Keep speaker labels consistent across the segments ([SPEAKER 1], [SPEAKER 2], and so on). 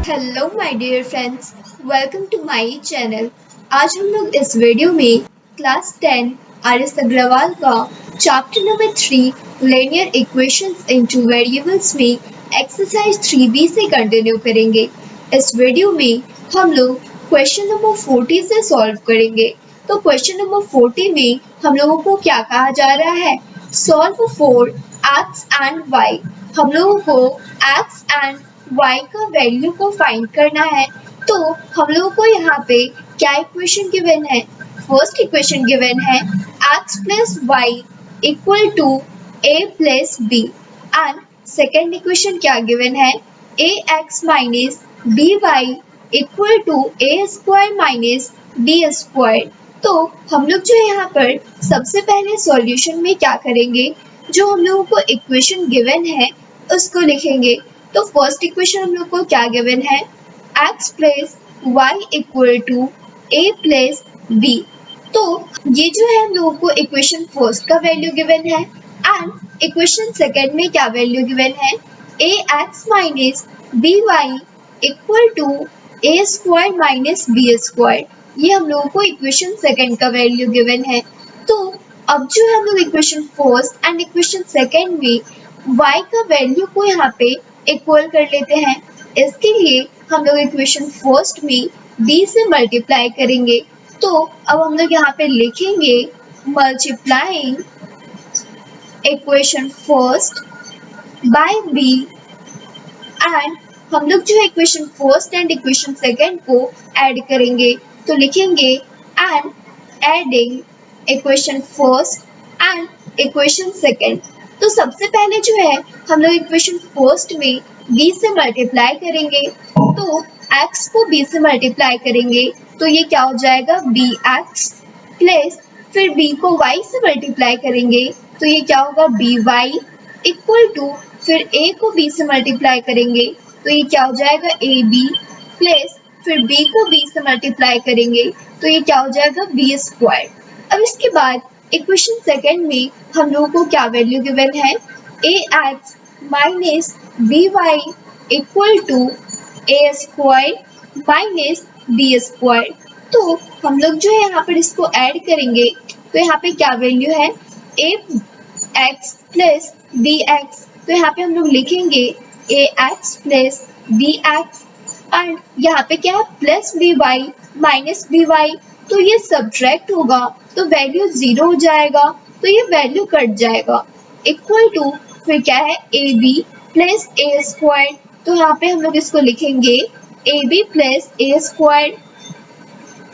[SPEAKER 1] Hello my dear friends, welcome to my channel. आज हम लोग इस वीडियो में क्लास 10 आर एस अग्रवाल का chapter number 3 linear equations into variables में एक्सरसाइज 3B से कंटिन्यू करेंगे। इस वीडियो में हम लोग क्वेश्चन नंबर 40 से सॉल्व करेंगे। तो क्वेश्चन नंबर 40 में हम लोगों को क्या कहा जा रहा है? Solve for x and y. हम लोगों को एक्स एंड y का वैल्यू को फाइंड करना है। तो हम लोगों को यहाँ पे क्या इक्वेशन गिवन है? फर्स्ट इक्वेशन गिवन है x plus y equal to a plus b and second equation क्या गिवन है? ax minus b y equal to a square minus b square. तो हम लोग जो यहाँ पर सबसे पहले सॉल्यूशन में क्या करेंगे, जो हम लोगों को इक्वेशन गिवन है उसको लिखेंगे। तो फर्स्ट इक्वेशन हम लोग को क्या गिवन है? x plus y equal to a plus b. तो ये जो है हम लोगों को इक्वेशन फर्स्ट का वैल्यू गिवन है एंड इक्वेशन सेकेंड में क्या वैल्यू गिवन है? ax minus b y equal to a square minus b square. ये हम लोगों को इक्वेशन सेकेंड का वैल्यू गिवन है। तो अब जो है हम लोग equation first and equation second में y का वैल्यू को यहाँ पे इक्वल कर लेते हैं। इसके लिए हम लोग इक्वेशन फर्स्ट में b से मल्टीप्लाई करेंगे। तो अब हम लोग यहाँ पे लिखेंगे multiplying equation first by b and हम लोग जो है equation first and equation second को ऐड करेंगे। तो लिखेंगे and adding equation first and equation second. तो सबसे पहले जो है हम लोग इक्वेशन फर्स्ट में b से मल्टीप्लाई करेंगे। तो x को b से मल्टीप्लाई करेंगे तो ये क्या हो जाएगा? bx प्लस फिर b को y से मल्टीप्लाई करेंगे तो ये क्या होगा? by इक्वल टू फिर a को b से मल्टीप्लाई करेंगे तो ये क्या हो जाएगा? ab प्लस फिर b को b से मल्टीप्लाई करेंगे तो ये क्या हो जाएगा? b square. अब इसके बाद इक्वेशन सेकेंड में हम लोगों को क्या वैल्यू गिवन है? ax minus b y equal to a square minus b square. तो हम लोग जो है यहाँ पर इसको ऐड करेंगे तो यहाँ पे क्या वैल्यू है? ax plus bx। तो यहाँ पे हम लोग लिखेंगे ax प्लस bx एंड यहाँ पे क्या है? Plus by minus by। तो ये सब्ट्रैक्ट होगा तो वैल्यू 0 हो जाएगा, तो ये वैल्यू कट जाएगा। इक्वल टू फिर क्या है? ab plus a square. तो यहाँ पे हम लोग इसको लिखेंगे ab plus a square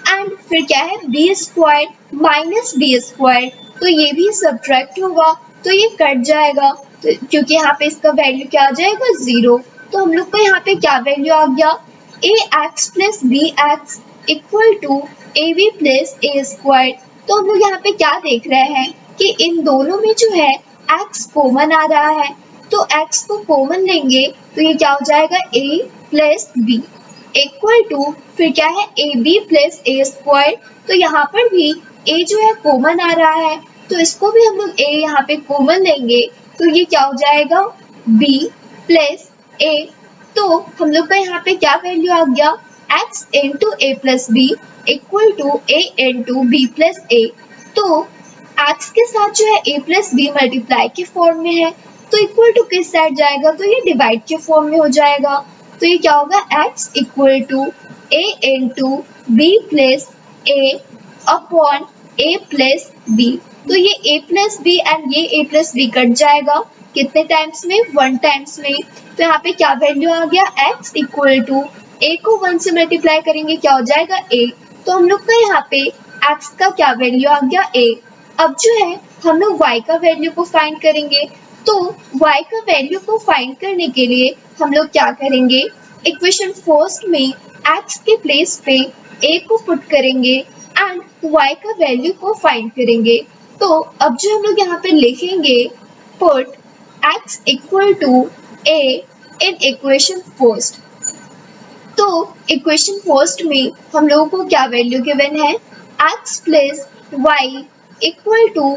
[SPEAKER 1] and फिर क्या है? b square minus b square. तो ये भी सब्ट्रैक्ट होगा तो ये कट जाएगा, तो क्योंकि यहाँ पे इसका वैल्यू क्या आ जाएगा? 0। तो हम लोग को यहाँ पे क्या वैल्यू आ गया? ax plus bx equal to ab plus a square. तो हम लोग यहाँ पे क्या देख रहे हैं कि इन दोनों में जो है x कॉमन आ रहा है। तो x को कॉमन लेंगे तो ये क्या हो जाएगा? a plus b equal to फिर क्या है? ab plus a square. तो यहाँ पर भी a जो है कॉमन आ रहा है तो इसको भी हम लोग a यहाँ पे कॉमन लेंगे तो ये क्या हो जाएगा? b plus a। तो हम लोग का यहाँ पे क्या वैल्यू आ गया? x into a plus b equal to a into b plus a। तो x के साथ जो है a प्लस बी मल्टीप्लाई के फॉर्म में है तो इक्वल टू किस साइड जाएगा? तो ये डिवाइड के फॉर्म में हो जाएगा। तो ये क्या होगा? x equal to a into b plus a upon a plus b. तो ये a प्लस बी एंड ये a प्लस बी कट जाएगा कितने टाइम्स में? 1 टाइम्स में। तो यहाँ पे क्या वैल्यू आ गया? x इक्वल टू a को 1 से मल्टीप्लाई करेंगे क्या हो जाएगा? a। तो हम लोग का यहाँ पे x का क्या वैल्यू आ गया? a। अब जो है हम लोग y का वैल्यू को फाइंड करेंगे। तो y का वैल्यू को फाइंड करने के लिए हम लोग क्या करेंगे? इक्वेशन फर्स्ट में x के प्लेस पे a को पुट करेंगे एंड y का वैल्यू को फाइंड करेंगे। तो अब जो हम लोग यहाँ पे लिखेंगे put x equal to a in equation first. तो इक्वेशन फर्स्ट में हम लोगों को क्या वैल्यू गिवन है? x plus y equal to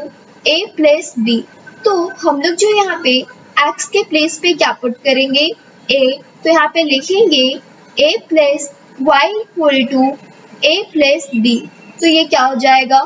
[SPEAKER 1] a plus b. तो हम लोग जो यहाँ पे x के प्लेस पे क्या पुट करेंगे? a। तो यहाँ पे लिखेंगे a plus y equal to a plus b. तो ये क्या हो जाएगा,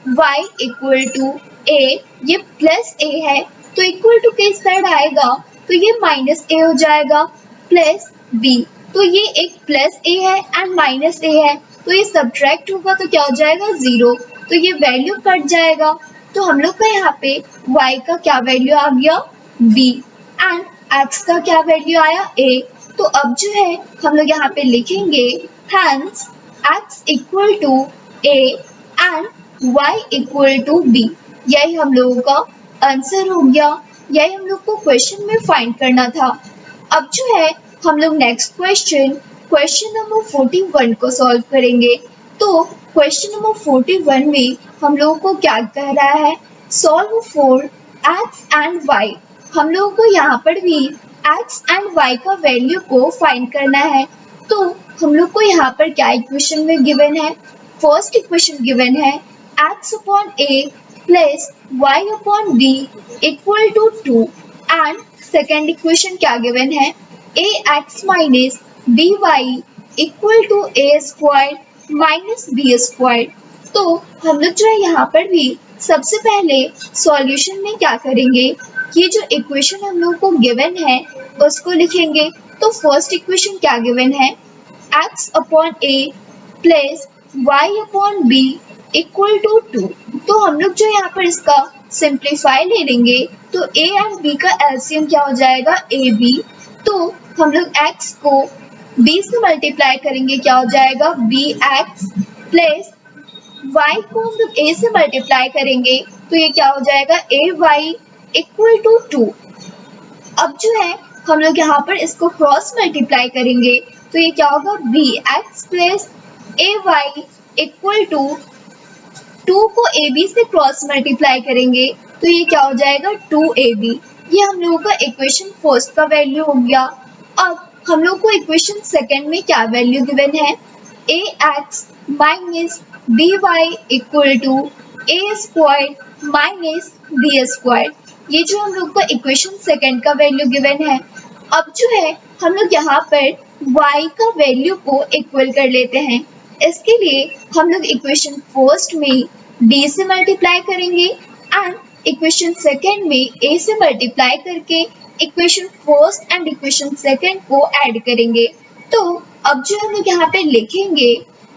[SPEAKER 1] y इक्वल टू a, ये प्लस a है तो इक्वल टू के साइड आएगा तो ये माइनस a हो जाएगा, प्लस b। तो ये एक प्लस a है एंड माइनस a है तो ये सब्ट्रैक्ट होगा तो क्या हो जाएगा, 0। तो ये वैल्यू कट जाएगा तो हम लोग का यहाँ पे y का क्या वैल्यू आ गया, b, एंड x का क्या वैल्यू आया, a। तो अब जो है हम लोग यहाँ पे लिखेंगे hence x equal to a and y equal to b। यही हम लोगों का आंसर हो गया, यही हम लोग को क्वेश्चन में फाइंड करना था। अब जो है हम लोग नेक्स्ट क्वेश्चन नंबर 41 को सॉल्व करेंगे। तो क्वेश्चन नंबर 41 में हम लोगों को क्या कह रहा है, solve for x and y। हम लोगों को यहाँ पर भी x एंड y का वैल्यू को फाइंड करना है। तो हम लोग को यहाँ पर क्या इक्वेशन में गिवन है, फर्स्ट इक्वेशन गिवन है x upon a plus y upon b equal to 2 and second equation क्या गिवन है, ax minus by equal to a square minus b square. तो हम लोग जो है यहाँ पर भी सबसे पहले सॉल्यूशन में क्या करेंगे, ये जो इक्वेशन हम लोग को गिवन है उसको लिखेंगे। तो फर्स्ट इक्वेशन क्या गिवन है, x upon a plus y upon b equal to 2। तो हम लोग जो यहाँ पर इसका सिंप्लीफाई ले लेंगे तो a एंड b का एलसीएम क्या हो जाएगा, ab। तो हम लोग x को b से मल्टीप्लाई करेंगे, क्या हो जाएगा, bx प्लस y को हम लोग a से मल्टीप्लाई करेंगे तो ये क्या हो जाएगा, ay इक्वल टू 2। अब जो है हम लोग यहाँ पर इसको क्रॉस मल्टीप्लाई करेंगे तो ये क्या होगा, bx plus ay equal to 2 को ab से क्रॉस मल्टीप्लाई करेंगे तो ये क्या हो जाएगा, 2ab। ये हम लोगों का इक्वेशन फर्स्ट का वैल्यू हो गया। अब हम लोग को इक्वेशन सेकंड में क्या वैल्यू गिवन है, ax minus by equal to a square minus b square. ये जो हम लोग का इक्वेशन सेकंड का वैल्यू गिवन है। अब जो है हम लोग यहाँ पर y का वैल्यू को इक्वल कर लेते हैं। इसके लिए हम लोग इक्वेशन फर्स्ट में b से मल्टीप्लाई करेंगे एंड इक्वेशन सेकंड में a से मल्टीप्लाई करके equation first and equation second को ऐड करेंगे। तो अब जो हम लोग यहाँ पे लिखेंगे,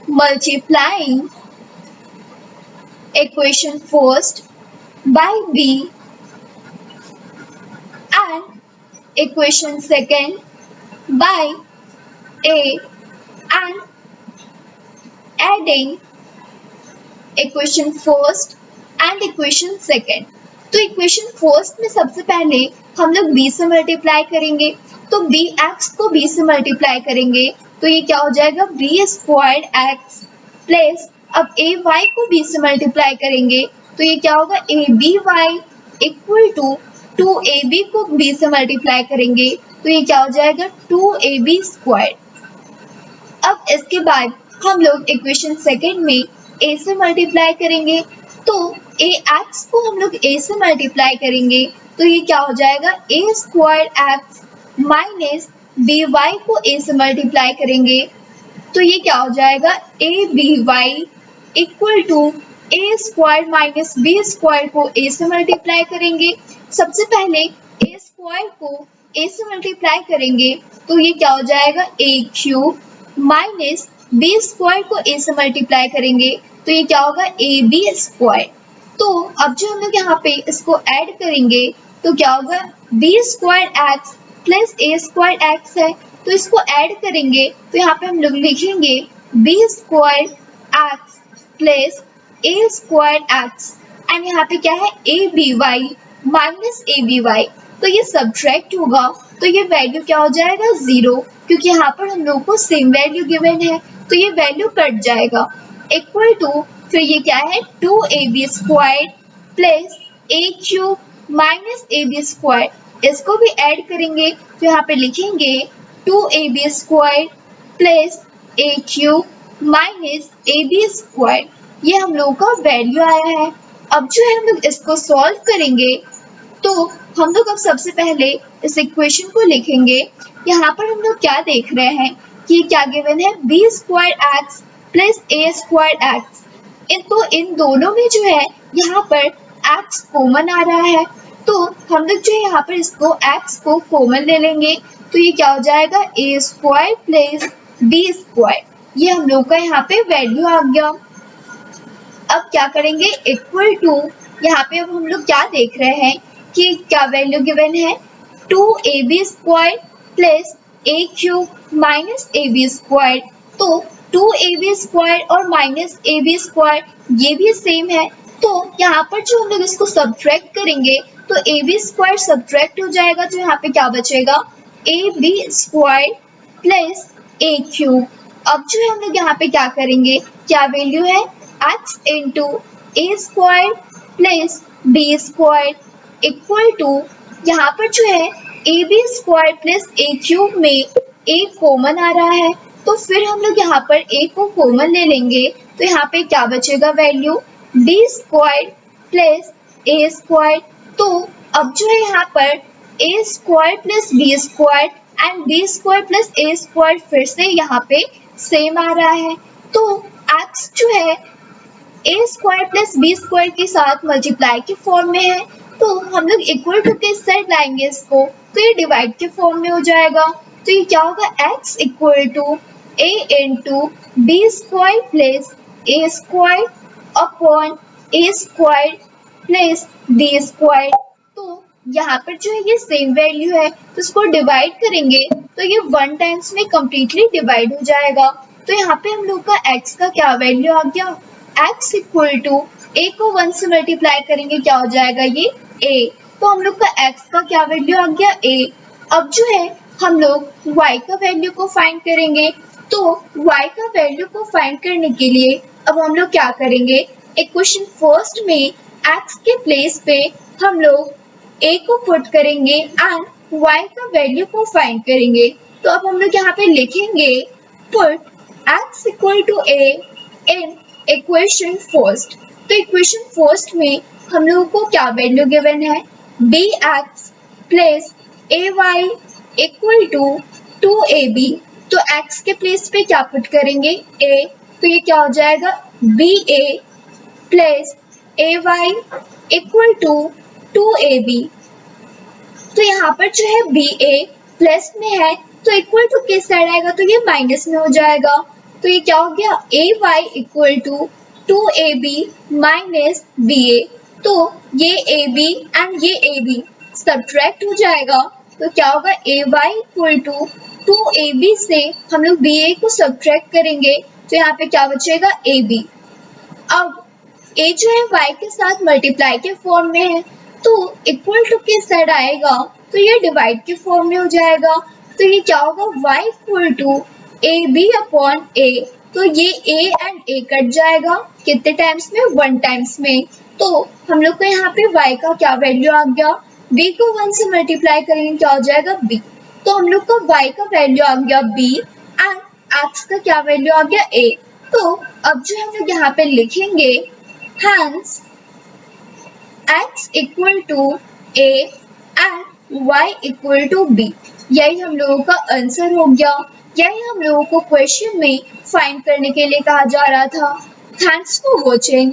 [SPEAKER 1] multiplying equation first by b and equation second by a and adding equation first and equation second. तो इक्वेशन फर्स्ट में सबसे पहले हम लोग b से मल्टीप्लाई करेंगे तो bx को b से मल्टीप्लाई करेंगे तो ये क्या हो जाएगा, b स्क्वायर्ड x प्लस अब ay को b से मल्टीप्लाई करेंगे तो ये क्या होगा, aby इक्वल टू 2ab को b से मल्टीप्लाई करेंगे तो ये क्या हो जाएगा, 2ab स्क्वायर्ड। अब इसके बाद हम लोग इक्वेशन सेकंड में a से मल्टीप्लाई करेंगे तो ax को हम लोग a से मल्टीप्लाई करेंगे तो ये क्या हो जाएगा, a square x minus by को a से मल्टीप्लाई करेंगे तो ये क्या हो जाएगा, aby equal to a square minus b square को a से मल्टीप्लाई करेंगे। सबसे पहले a स्क्वायर को a से मल्टीप्लाई करेंगे तो ये क्या हो जाएगा, a cube minus b square को a से मल्टीप्लाई करेंगे तो ये क्या होगा, ab स्क्वायर। तो अब जो हम लोग यहाँ पे इसको ऐड करेंगे तो क्या होगा, b square x plus a square x है तो इसको ऐड करेंगे तो यहाँ पे हम लोग लिखेंगे b square x plus a square x and यहाँ पे क्या है, aby माइनस aby। तो ये सब्ट्रैक्ट होगा तो ये वैल्यू क्या हो जाएगा, 0, क्योंकि यहाँ पर हम लोग को सेम वैल्यू गिवन है तो ये वैल्यू कट जाएगा। इक्वल टू फिर ये क्या है, 2ab square plus a cube minus ab square. इसको भी ऐड करेंगे तो यहाँ पे लिखेंगे 2ab square plus a cube minus ab square. ये हम लोग का वैल्यू आया है। अब जो है हम लोग इसको सॉल्व करेंगे तो हम लोग अब सबसे पहले इस इक्वेशन को लिखेंगे। यहाँ पर हम लोग क्या देख रहे हैं, कि क्या गिवन है, बी स्क्वायर एक्स प्लस ए स्क्वायर एक्स। इन दोनों में जो है यहाँ पर x कॉमन आ रहा है, तो हम लोग जो है यहाँ पर इसको x को कॉमन ले लेंगे, तो ये क्या हो जाएगा, ए स्क्वायर प्लस बी स्क्वायर। ये हम लोग का यहाँ पे वैल्यू आ गया। अब क्या करेंगे, इक्वल टू, यहाँ पे अब हम लोग क्या देख रहे हैं कि क्या वैल्यू गिवन है, 2ab square plus a cube minus a b square. तो 2ab स्क्वायर और माइनस ए बी स्क्वायर ये भी सेम है, तो यहाँ पर जो हम लोग इसको सब्ट्रैक्ट करेंगे तो ए बी स्क्वायर सब्ट्रैक्ट हो जाएगा, तो यहाँ पे क्या बचेगा, a b square plus a cube. अब जो है हम लोग यहाँ पे क्या करेंगे, क्या वैल्यू है, x into a square plus B square equal to, यहाँ पर जो है a b square plus a cube में ए कॉमन आ रहा है, तो फिर हम लोग यहाँ पर ए को कॉमन ले लेंगे, तो यहाँ पे क्या बचेगा वैल्यू, बी स्क्वायर प्लस ए स्क्वायर। तो अब जो है यहाँ पर A square plus B square and B square plus A square फिर से यहाँ पे सेम आ रहा है, तो x जो है ए स्क्वायर प्लस बी स्क्वायर के साथ मल्टीप्लाई के फॉर्म में है, तो हम लोग इक्वल टू के साइड लाएंगे इसको, तो ये डिवाइड के फॉर्म में हो जाएगा। तो ये क्या होगा, x equal to a into b square plus A square upon a square plus B square. तो यहाँ पर जो है ये सेम वैल्यू है, तो इसको डिवाइड करेंगे तो ये 1 टाइम्स में कम्प्लीटली डिवाइड हो जाएगा। तो यहाँ पे हम लोग का x का क्या वैल्यू आ गया, x इक्वल टू a को 1 से मल्टीप्लाई करेंगे क्या हो जाएगा, ये a। तो हम लोग का x का क्या वैल्यू आ गया, a। अब जो है हम लोग y का वैल्यू को फाइंड करेंगे, तो y का वैल्यू को फाइंड करने के लिए अब हम लोग क्या करेंगे, इक्वेशन फर्स्ट में x के प्लेस पे हम लोग a को पुट करेंगे एंड y का वैल्यू को फाइंड करेंगे। तो अब हम लोग यहाँ पे लिखेंगे put x equal to a in equation first. तो इक्वेशन फर्स्ट में हम लोगों को क्या वैल्यू गिवन है, bx plus ay equal to 2ab। तो x के प्लेस पे क्या पुट करेंगे, a, तो ये क्या हो जाएगा, ba plus ay equal to 2ab। तो यहाँ पर जो है ba प्लस में है, तो इक्वल टू किस साइड आएगा, तो ये माइनस में हो जाएगा। तो ये क्या हो गया, ay equal to 2ab minus ba। तो ये ab एंड ये ab सब्ट्रैक्ट हो जाएगा, तो क्या होगा, ay इक्वल टू 2ab से हम लोग ba को सब्ट्रैक्ट करेंगे, तो यहाँ पे क्या बचेगा, ab। अब a जो है y के साथ मल्टीप्लाई के फॉर्म में है, तो इक्वल टू के साइड आएगा तो ये डिवाइड के फॉर्म में हो जाएगा। तो ये क्या होगा, y equal to A B upon A. तो ये a एंड a कट जाएगा, कितने टाइम्स में, 1 टाइम्स में। तो हम लोग को यहाँ पे y का क्या वैल्यू आ गया, b को 1 से मल्टीप्लाई करेंगे क्या हो जाएगा, b। तो हम लोग को y का वैल्यू आ गया b एंड x का क्या वैल्यू आ गया, a। तो अब जो हम लोग यहाँ पे लिखेंगे, hence x equal to a and y equal to b। यही हम लोगों का आंसर हो गया। यही हम लोगों को क्वेश्चन में फाइंड करने के लिए कहा जा रहा था। Thanks for watching.